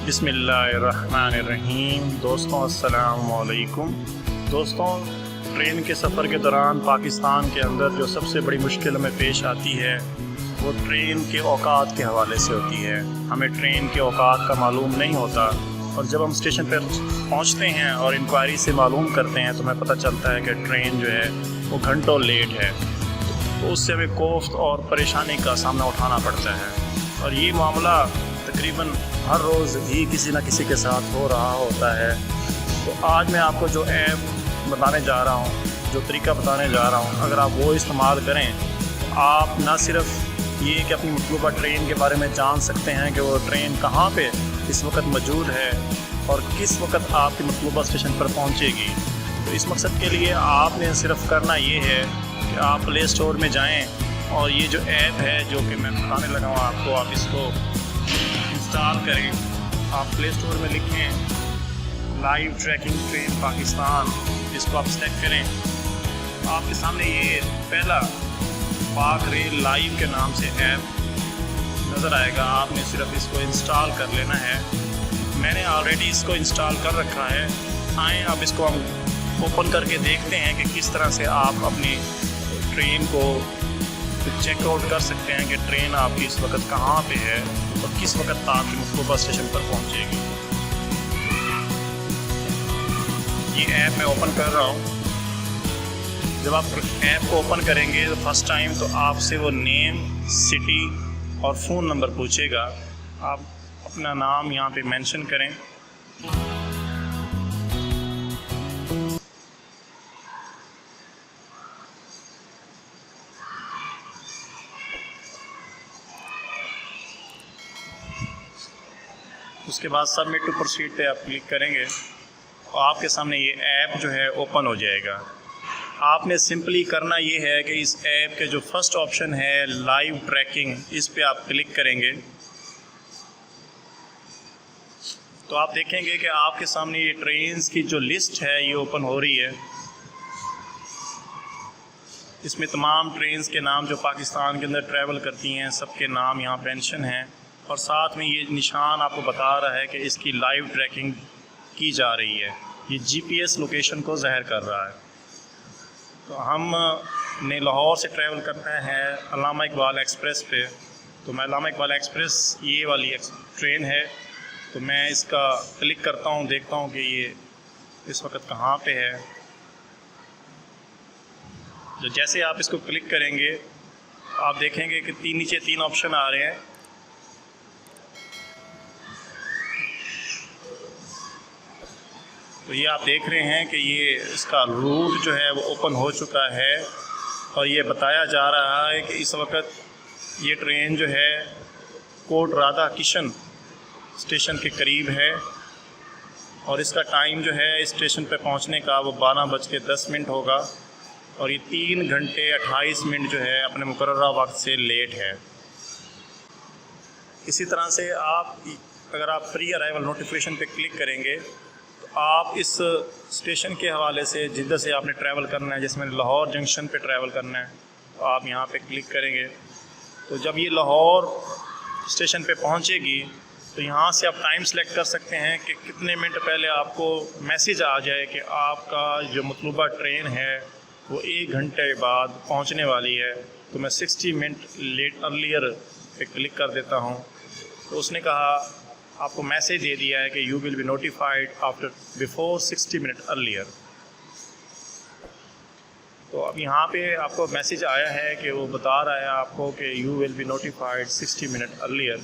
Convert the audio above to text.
बिस्मिल्लाहिर्रहमानिर्रहीम। दोस्तों अस्सलाम वालेकुम। दोस्तों, ट्रेन के सफ़र के दौरान पाकिस्तान के अंदर जो सबसे बड़ी मुश्किल हमें पेश आती है वो ट्रेन के औकात के हवाले से होती है। हमें ट्रेन के औकात का मालूम नहीं होता और जब हम स्टेशन पर पहुंचते हैं और इंक्वायरी से मालूम करते हैं तो हमें पता चलता है कि ट्रेन जो है वो घंटों लेट है। तो उससे हमें कोफ्त और परेशानी का सामना उठाना पड़ता है और ये मामला तकरीबन हर रोज़ ही किसी न किसी के साथ हो रहा होता है। तो आज मैं आपको जो ऐप बताने जा रहा हूँ, जो तरीका बताने जा रहा हूँ, अगर आप वो इस्तेमाल करें तो आप न सिर्फ ये कि अपनी मतलूबा ट्रेन के बारे में जान सकते हैं कि वो ट्रेन कहाँ पे इस वक्त मौजूद है और किस वक्त आपकी मतलूबा स्टेशन पर पहुँचेगी। तो इस मकसद के लिए आपने सिर्फ करना ये है कि आप प्ले स्टोर में जाएँ और ये जो ऐप है जो कि मैं बताने लगा हूँ आपको, आप इसको इंस्टॉल करें। आप प्ले स्टोर में लिखें लाइव ट्रैकिंग ट्रेन पाकिस्तान, इसको आप सेलेक्ट करें। आपके सामने ये पहला पाक रेल लाइव के नाम से ऐप नज़र आएगा। आपने सिर्फ इसको इंस्टॉल कर लेना है। मैंने ऑलरेडी इसको इंस्टॉल कर रखा है। आएँ अब इसको हम ओपन करके देखते हैं कि किस तरह से आप अपनी ट्रेन को चेकआउट कर सकते हैं कि ट्रेन आपकी इस वक्त कहाँ पे है और किस वक्त आपकी मतलूबा स्टेशन पर पहुँचेगी। ये ऐप मैं ओपन कर रहा हूँ। जब आप ऐप को ओपन करेंगे तो फर्स्ट टाइम तो आपसे वो नेम, सिटी और फ़ोन नंबर पूछेगा। आप अपना नाम यहाँ पे मेंशन करें। उसके बाद सबमिट टू प्रोसीड पे आप क्लिक करेंगे तो आपके सामने ये ऐप जो है ओपन हो जाएगा। आपने सिंपली करना ये है कि इस ऐप के जो फर्स्ट ऑप्शन है लाइव ट्रैकिंग, इस पे आप क्लिक करेंगे तो आप देखेंगे कि आपके सामने ये ट्रेन्स की जो लिस्ट है ये ओपन हो रही है। इसमें तमाम ट्रेन्स के नाम जो पाकिस्तान के अंदर ट्रैवल करती हैं सबके नाम यहाँ मेंशन हैं और साथ में ये निशान आपको बता रहा है कि इसकी लाइव ट्रैकिंग की जा रही है। ये जीपीएस लोकेशन को ज़ाहिर कर रहा है। तो हमने लाहौर से ट्रैवल करना है अल्लामा इकबाल एक्सप्रेस पे। तो मैं अल्लामा इकबाल एक्सप्रेस ये वाली ट्रेन है तो मैं इसका क्लिक करता हूँ, देखता हूँ कि ये इस वक्त कहाँ पे है। तो जैसे आप इसको क्लिक करेंगे आप देखेंगे कि नीचे तीन ऑप्शन आ रहे हैं। तो ये आप देख रहे हैं कि ये इसका रूट जो है वो ओपन हो चुका है और ये बताया जा रहा है कि इस वक्त ये ट्रेन जो है कोट राधा किशन स्टेशन के करीब है और इसका टाइम जो है स्टेशन पे पहुंचने का वो 12:10 होगा और ये 3 घंटे 28 मिनट जो है अपने मुकर्ररा वक्त से लेट है। इसी तरह से अगर आप प्री अराइवल नोटिफिकेशन पे क्लिक करेंगे आप इस स्टेशन के हवाले से जिधर से आपने ट्रैवल करना है, जिसमें लाहौर जंक्शन पे ट्रैवल करना है, तो आप यहाँ पे क्लिक करेंगे। तो जब ये लाहौर स्टेशन पे पहुँचेगी तो यहाँ से आप टाइम सेलेक्ट कर सकते हैं कि कितने मिनट पहले आपको मैसेज आ जाए कि आपका जो मतलूबा ट्रेन है वो 1 घंटे बाद पहुँचने वाली है। तो मैं 60 मिनट लेट अर्लियर पे क्लिक कर देता हूँ। तो उसने कहा आपको मैसेज दे दिया है कि you will be notified after before 60 minute earlier. तो अब यहाँ पे आपको मैसेज आया है कि वो बता रहा है आपको कि you will be notified 60 minute earlier.